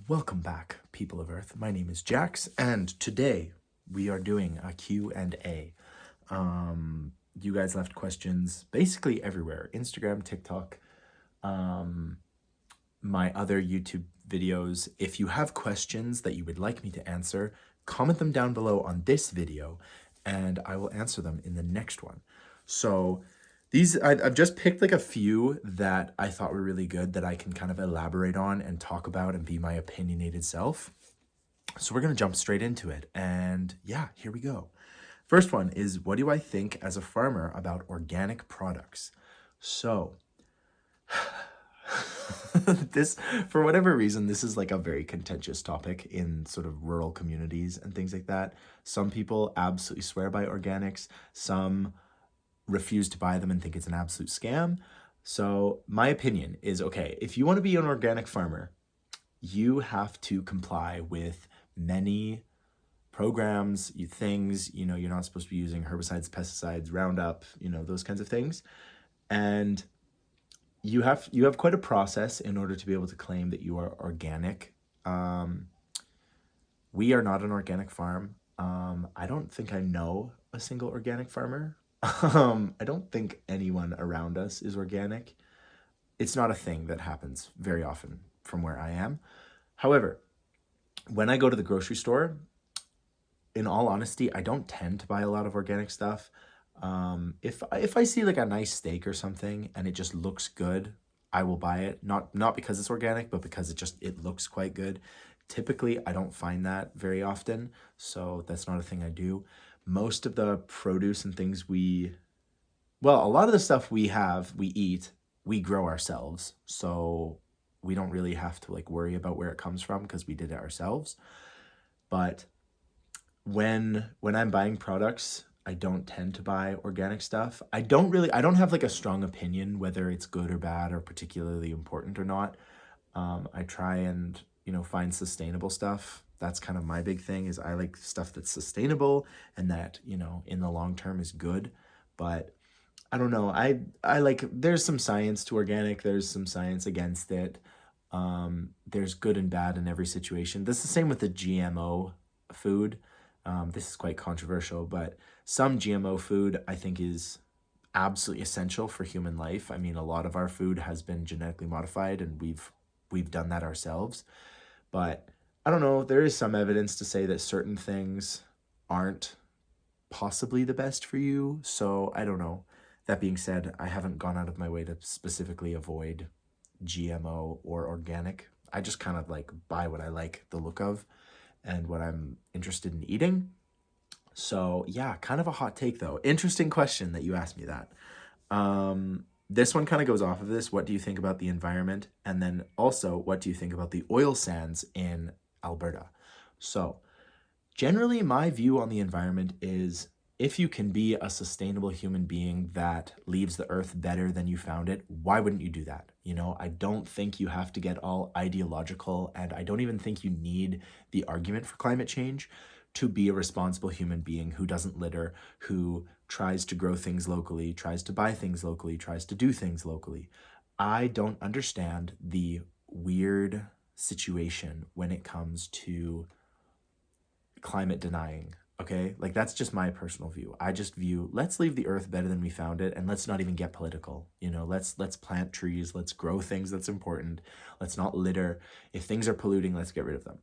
Welcome back, people of Earth. My name is Jax, and today we are doing a Q&A. You guys left questions basically everywhere. Instagram, TikTok, my other YouTube videos. If you have questions that you would like me to answer, comment them down below on this video, and I will answer them in the next one. So I've just picked like a few that I thought were really good that I can kind of elaborate on and talk about and be my opinionated self. So we're going to jump straight into it. And yeah, here we go. First one is, what do I think as a farmer about organic products? So this, for whatever reason, this is like a very contentious topic in sort of rural communities and things like that. Some people absolutely swear by organics. Some refuse to buy them and think it's an absolute scam. So my opinion is, okay, if you want to be an organic farmer, you have to comply with many programs, things, you're not supposed to be using herbicides, pesticides, Roundup, those kinds of things. And you have quite a process in order to be able to claim that you are organic. We are not an organic farm. I don't think I know a single organic farmer. I don't think anyone around us is organic. It's not a thing that happens very often from where I am. However, when I go to the grocery store, in all honesty, I don't tend to buy a lot of organic stuff. If I see like a nice steak or something and it just looks good, I will buy it. Not because it's organic, but because it looks quite good. Typically, I don't find that very often, so that's not a thing I do. Most of the produce and things a lot of the stuff we eat, we grow ourselves. So we don't really have to like worry about where it comes from because we did it ourselves. But when I'm buying products, I don't tend to buy organic stuff. I don't have like a strong opinion whether it's good or bad or particularly important or not. I try and, find sustainable stuff. That's kind of my big thing, is I like stuff that's sustainable and that, in the long term is good. But I don't know. I like, there's some science to organic. There's some science against it. There's good and bad in every situation. This is the same with the GMO food. This is quite controversial, but some GMO food I think is absolutely essential for human life. I mean, a lot of our food has been genetically modified and we've done that ourselves. But I don't know, there is some evidence to say that certain things aren't possibly the best for you. So I don't know. That being said, I haven't gone out of my way to specifically avoid GMO or organic. I just kind of like buy what I like the look of and what I'm interested in eating. So yeah, kind of a hot take though. Interesting question that you asked me that. This one kind of goes off of this. What do you think about the environment? And then also, what do you think about the oil sands in Alberta? So generally, my view on the environment is, if you can be a sustainable human being that leaves the earth better than you found it, why wouldn't you do that? I don't think you have to get all ideological, and I don't even think you need the argument for climate change to be a responsible human being who doesn't litter, who tries to grow things locally, tries to buy things locally, tries to do things locally. I don't understand the weird situation when it comes to climate denying. Okay, like that's just my personal view. I just view, let's leave the earth better than we found it, and let's not even get political. Let's plant trees, let's grow things that's important. Let's not litter. If things are polluting, let's get rid of them.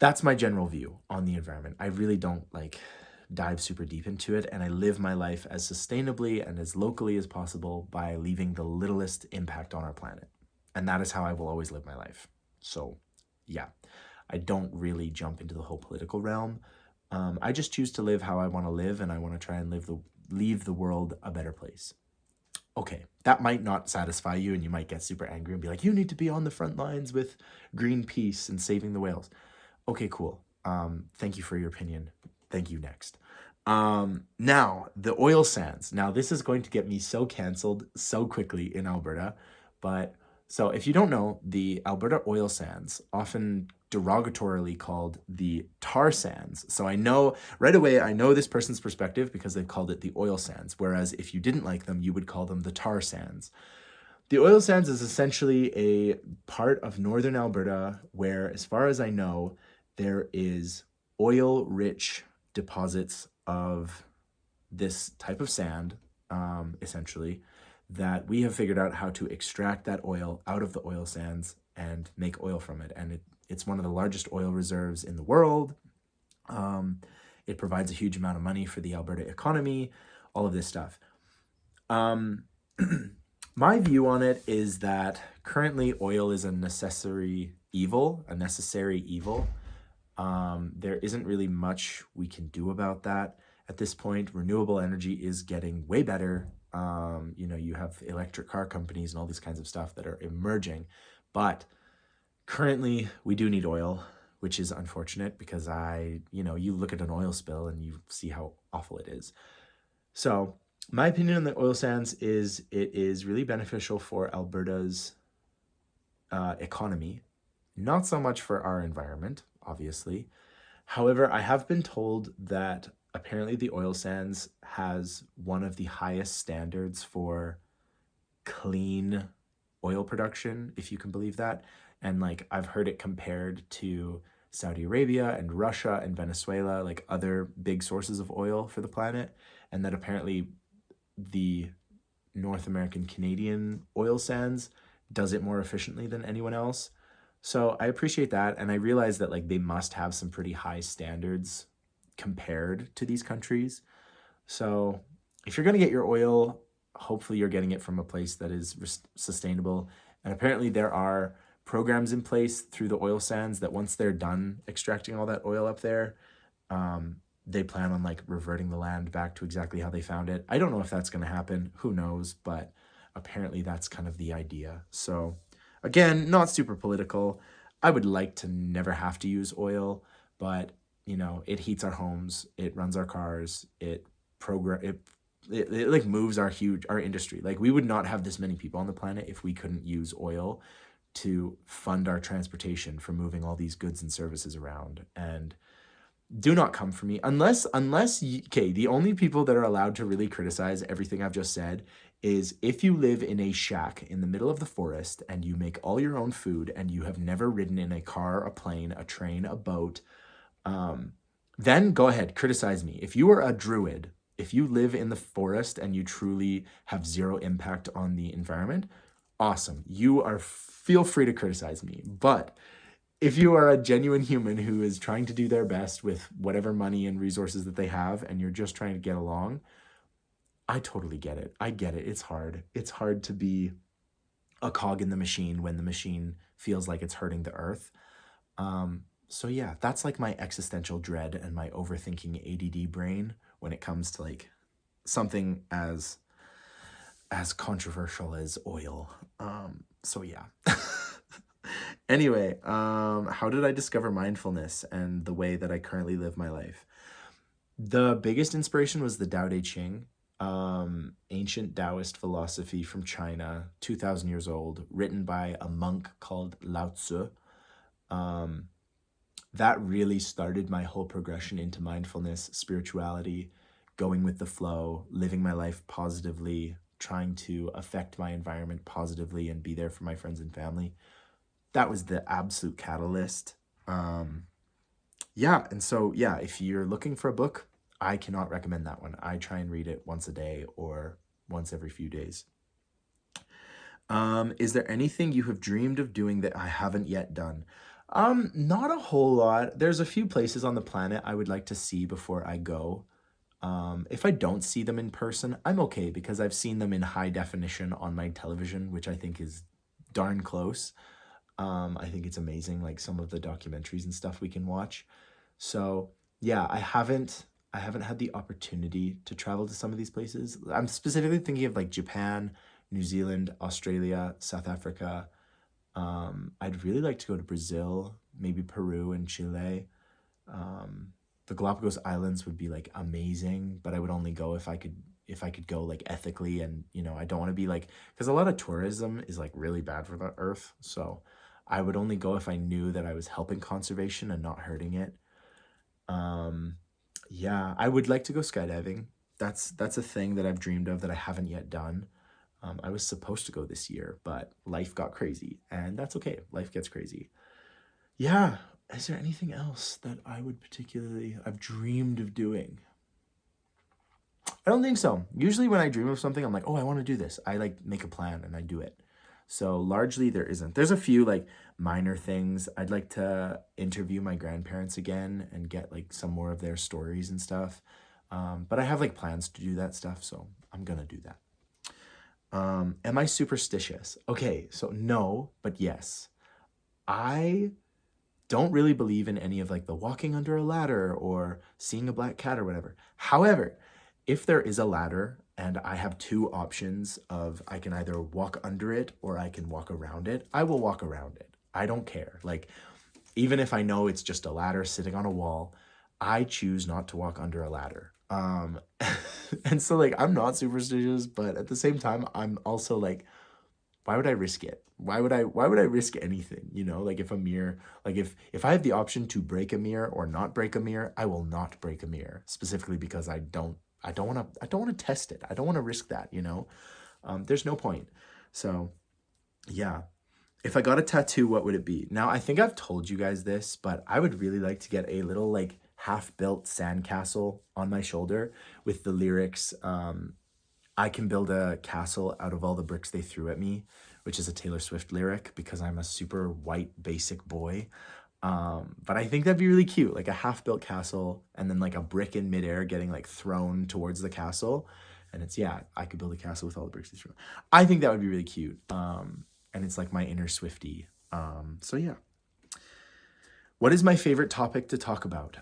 That's my general view on the environment. I really don't like dive super deep into it, and I live my life as sustainably and as locally as possible by leaving the littlest impact on our planet. And that is how I will always live my life. So yeah, I don't really jump into the whole political realm. I just choose to live how I want to live, and I want to try and leave the world a better place. Okay, that might not satisfy you, and you might get super angry and be like, you need to be on the front lines with Greenpeace and saving the whales. Okay, cool. Thank you for your opinion. Thank you. Next. Now, the oil sands. Now, this is going to get me so canceled so quickly in Alberta. But so if you don't know, the Alberta oil sands, often derogatorily called the tar sands. So I know right away, I know this person's perspective because they've called it the oil sands. Whereas if you didn't like them, you would call them the tar sands. The oil sands is essentially a part of northern Alberta where, as far as I know, there is oil-rich deposits of this type of sand, essentially, that we have figured out how to extract that oil out of the oil sands and make oil from it. And it's one of the largest oil reserves in the world. Um, it provides a huge amount of money for the Alberta economy, all of this stuff. Um, my view on it is that currently oil is a necessary evil, there isn't really much we can do about that at this point. Renewable energy is getting way better. You have electric car companies and all these kinds of stuff that are emerging, but currently we do need oil, which is unfortunate because you look at an oil spill and you see how awful it is. So my opinion on the oil sands is it is really beneficial for Alberta's economy, not so much for our environment, obviously. However, I have been told that apparently the oil sands has one of the highest standards for clean oil production, if you can believe that. And like I've heard it compared to Saudi Arabia and Russia and Venezuela, like other big sources of oil for the planet, and that apparently the North American Canadian oil sands does it more efficiently than anyone else. So I appreciate that, and I realize that like they must have some pretty high standards compared to these countries. So if you're going to get your oil, hopefully you're getting it from a place that is sustainable. And apparently there are programs in place through the oil sands that once they're done extracting all that oil up there, they plan on like reverting the land back to exactly how they found it. I don't know if that's going to happen. Who knows? But apparently that's kind of the idea. So again, not super political. I would like to never have to use oil, but it heats our homes, it runs our cars, it like moves our industry. Like we would not have this many people on the planet if we couldn't use oil to fund our transportation for moving all these goods and services around. And do not come for me unless okay, the only people that are allowed to really criticize everything I've just said is if you live in a shack in the middle of the forest and you make all your own food and you have never ridden in a car, a plane, a train, a boat, then go ahead, criticize me. If you are a druid, if you live in the forest and you truly have zero impact on the environment, awesome. Feel free to criticize me. But if you are a genuine human who is trying to do their best with whatever money and resources that they have, and you're just trying to get along, I totally get it. I get it. It's hard. It's hard to be a cog in the machine when the machine feels like it's hurting the earth. So yeah, that's like my existential dread and my overthinking ADD brain when it comes to like something as controversial as oil. So yeah. Anyway, how did I discover mindfulness and the way that I currently live my life? The biggest inspiration was the Tao Te Ching, ancient Taoist philosophy from China, 2,000 years old, written by a monk called Lao Tzu. That really started my whole progression into mindfulness, spirituality, going with the flow, living my life positively, trying to affect my environment positively and be there for my friends and family. That was the absolute catalyst. And so if you're looking for a book, I cannot recommend that one. I try and read it once a day or once every few days. Is there anything you have dreamed of doing that I haven't yet done? Not a whole lot. There's a few places on the planet I would like to see before I go. If I don't see them in person, I'm okay because I've seen them in high definition on my television, which I think is darn close. I think it's amazing, like some of the documentaries and stuff we can watch. So yeah, I haven't had the opportunity to travel to some of these places. I'm specifically thinking of like Japan, New Zealand, Australia, South Africa. I'd really like to go to Brazil, maybe Peru and Chile. The Galapagos Islands would be like amazing, but I would only go if I could go like ethically, and I don't want to be like, because a lot of tourism is like really bad for the earth. So I would only go if I knew that I was helping conservation and not hurting it. I would like to go skydiving. That's a thing that I've dreamed of that I haven't yet done. I was supposed to go this year, but life got crazy, and that's okay. Life gets crazy. Yeah. Is there anything else that I've dreamed of doing? I don't think so. Usually when I dream of something, I'm like, oh, I want to do this. I like make a plan and I do it. So largely there isn't. There's a few like minor things. I'd like to interview my grandparents again and get like some more of their stories and stuff. But I have like plans to do that stuff, so I'm gonna do that. Am I superstitious? Okay, so no, but yes. I don't really believe in any of like the walking under a ladder or seeing a black cat or whatever. However, if there is a ladder and I have two options of I can either walk under it or I can walk around it, I will walk around it. I don't care. Like, even if I know it's just a ladder sitting on a wall, I choose not to walk under a ladder. And so like I'm not superstitious, but at the same time, I'm also like, why would I risk it? Why would I risk anything? You know, like if a mirror, like if I have the option to break a mirror or not break a mirror, I will not break a mirror, specifically because I don't want to test it. I don't want to risk that, you know? There's no point. So, yeah. If I got a tattoo, what would it be? Now, I think I've told you guys this, but I would really like to get a little like half-built sandcastle on my shoulder with the lyrics, I can build a castle out of all the bricks they threw at me, which is a Taylor Swift lyric because I'm a super white basic boy. But I think that'd be really cute, like a half-built castle and then like a brick in midair getting like thrown towards the castle. And it's, yeah, I could build a castle with all the bricks they threw. I think that would be really cute. And it's like my inner Swiftie. So yeah. What is my favorite topic to talk about?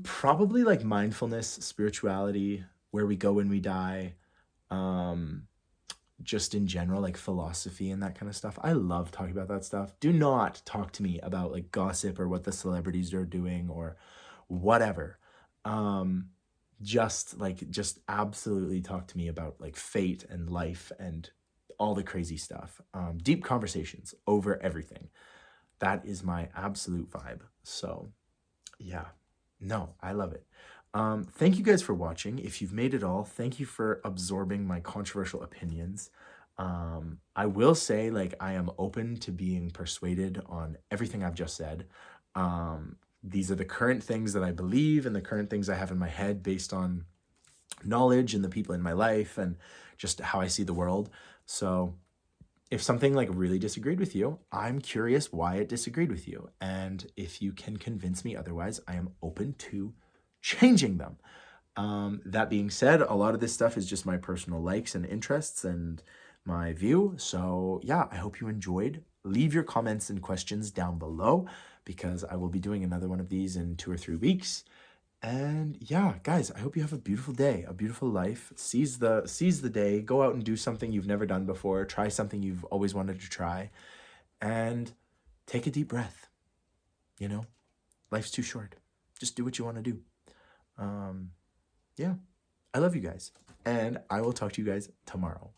Probably like mindfulness, spirituality, where we go when we die, just in general, like philosophy and that kind of stuff. I love talking about that stuff. Do not talk to me about like gossip or what the celebrities are doing or whatever. Just absolutely talk to me about like fate and life and all the crazy stuff. Deep conversations over everything. That is my absolute vibe. So yeah, no, I love it. Thank you guys for watching. If you've made it all, thank you for absorbing my controversial opinions. I will say, like, I am open to being persuaded on everything I've just said. These are the current things that I believe and the current things I have in my head based on knowledge and the people in my life and just how I see the world. So if something like really disagreed with you, I'm curious why it disagreed with you. And if you can convince me otherwise, I am open to changing them. That being said, a lot of this stuff is just my personal likes and interests and my view. So yeah, I hope you enjoyed. Leave your comments and questions down below because I will be doing another one of these in 2 or 3 weeks. And yeah, guys, I hope you have a beautiful day, a beautiful life. Seize the day, go out and do something you've never done before, try something you've always wanted to try, and take a deep breath. You know, life's too short. Just do what you want to do. Yeah, I love you guys, and I will talk to you guys tomorrow.